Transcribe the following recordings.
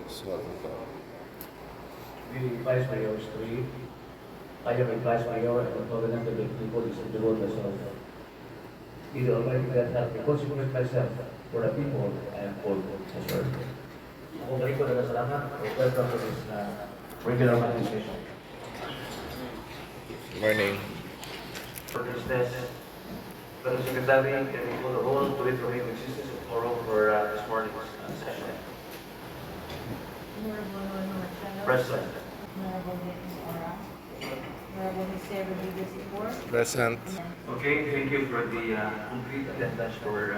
So, The Vice Mayor is 3. I am a Vice Mayor and the Covenant of the people is the Lord myself. Either Almighty God help me consecrate myself for the people I am called to serve. Ako balik ko na salamat. Welcome to this regular manifestation. morning. For business, Madam Secretary, can we call the roll to it remain existence of quorum for this morning's session? Present. Present. Okay, thank you for the complete attendance for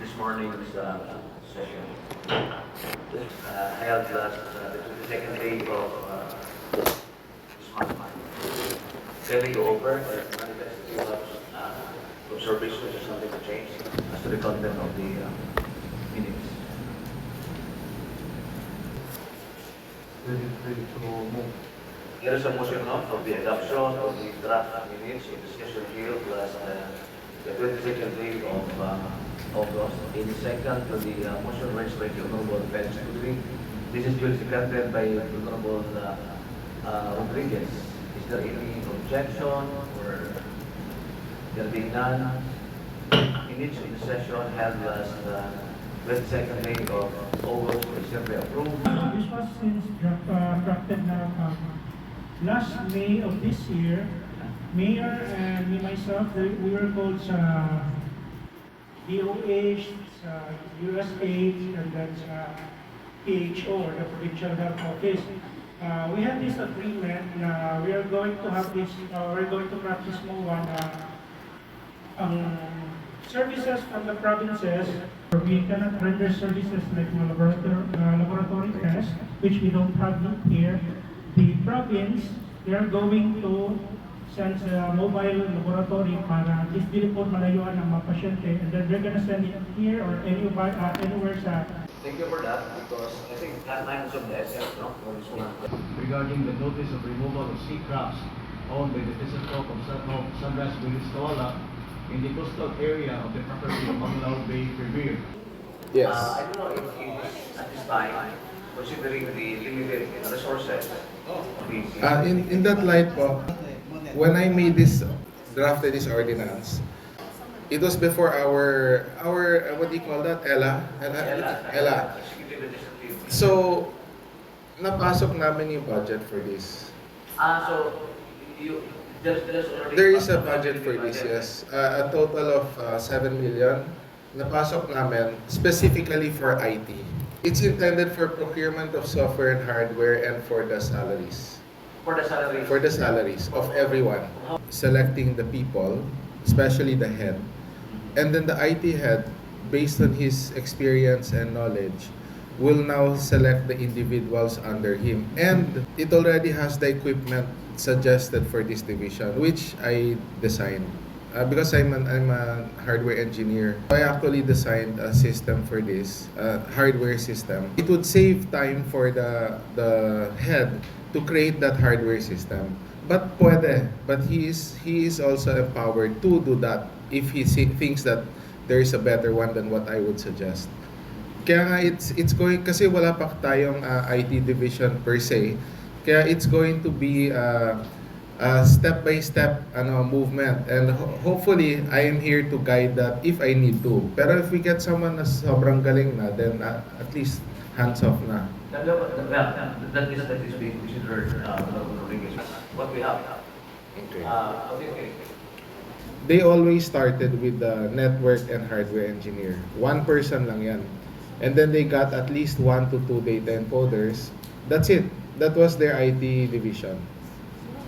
this morning's session. Held last the 22nd day of this month. Can we go over or manifest observation or something to change as to the content of the minutes? Ready to move. There is a motion now of the adoption of the draft minutes of the session held last the 22nd day of August. Any second to the motion raised by the Honorable Felix Kudri. This is duly seconded by the Honorable Rodriguez. Is there any objection or there being none? Minutes of the session held last 22nd day of August is simply approved. This was since drafted now last May of this year. Mayor and me myself, we were called sa DOH, sa USAID, and then sa PHO, or the Provincial Health Office. We had this agreement na we are going to have this, we're going to practice more one services from the provinces. We cannot render services like laboratory tests, which we don't have here. The province, they are going to send a mobile laboratory para at least dili po malayuan ang mga pasyente, and then they're gonna send it here or anywhere sa. Thank you for that, because I think timelines of the essence, no? Regarding the notice of removal of sea crabs owned by the physical of Sunrise Village Tawala in the coastal area of the property of Panglao Bay Revere. Yes. I don't know if at this time, considering the limited resources of the In that light po, when I made this, drafted this ordinance, it was before our what do you call that? Ella. So, napasok namin yung budget for this. So there's already There is a budget for this, yes. A total of 7 million. Napasok namin specifically for IT. It's intended for procurement of software and hardware and for the salaries. for the salary. For the salaries of everyone. Selecting the people, especially the head. And then the IT head, based on his experience and knowledge, will now select the individuals under him. And it already has the equipment suggested for this division, which I designed. Because I'm a hardware engineer, I actually designed a system for this, hardware system. It would save time for the head to create that hardware system. But he is also empowered to do that if he thinks that there is a better one than what I would suggest. Kaya nga it's going, kasi wala pa tayong IT division per se, kaya it's going to be step by step movement, and hopefully I am here to guide that if I need to. Pero if we get someone na sobrang galing na, then at least hands off na. That is being considered what we have. Okay. Okay. They always started with the network and hardware engineer. One person lang yan. And then they got at least 1 to 2 data encoders. That's it. That was their IT division.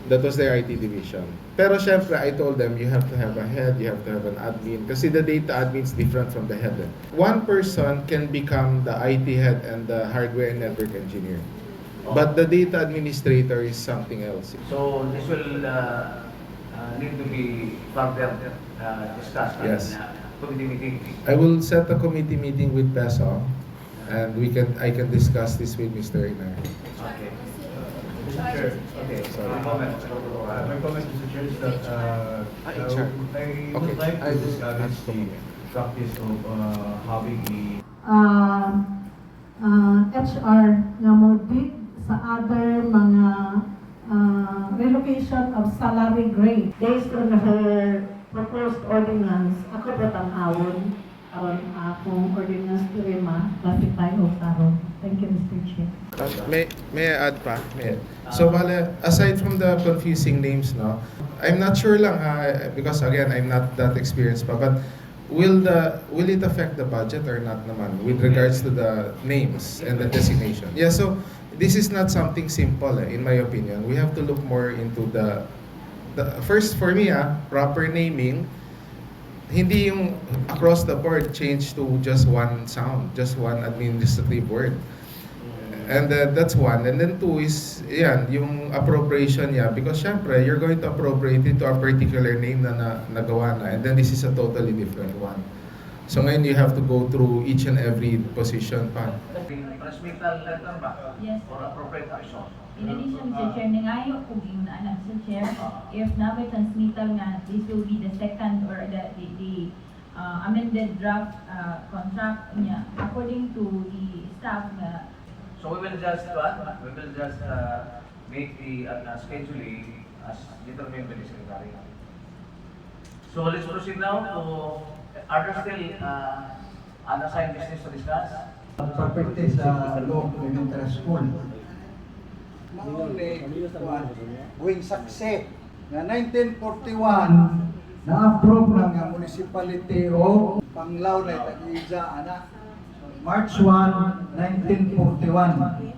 Pero syempre, I told them, you have to have a head, you have to have an admin. Kasi the data admin is different from the head. One person can become the IT head and the hardware and network engineer. But the data administrator is something else. So this will need to be further discussed Yes. in committee meeting. I will set a committee meeting with PESO, and I can discuss this with Mr. Inar. Okay. Mr. Chair, Okay. Sorry. my comment, Mr. Chair, is that I sure. would Okay. like to discourage the practice of having a HR nga mo dig sa other mga relocation of salary grade based on her proposed ordinance. Ako po tanghawon aron akong ordinance to classify o karon. Thank you, Mr. Chair. May I add pa? May. So, bale, aside from the confusing names, no, I'm not sure lang, because again, I'm not that experienced pa, but will it affect the budget or not naman with regards to the names and the designation? Yeah, so this is not something simple, in my opinion. We have to look more into the first, for me, proper naming. Hindi yung across the board change to just one sound, just one administrative word. And that's one. And then two is, yan, yung appropriation niya. Because syempre, you're going to appropriate it to a particular name na nagawa na. And then this is a totally different one. So ngayon, you have to go through each and every position pa. Transmittal letter ba? Yes. Or appropriate action? In addition, Mr. Chair, nangayo kung yung naanak, Mr. Chair, if na may transmittal nga, this will be the second or the amended draft contract niya according to the staff nga. So we will just make the scheduling as determined by the secretary. So let's proceed now to, are there still unassigned business to discuss? Property sa Law Elementary School. Wing saksi nga 1941 na-approve ng municipality o Panglao na tag-iza anak March 1, 1941.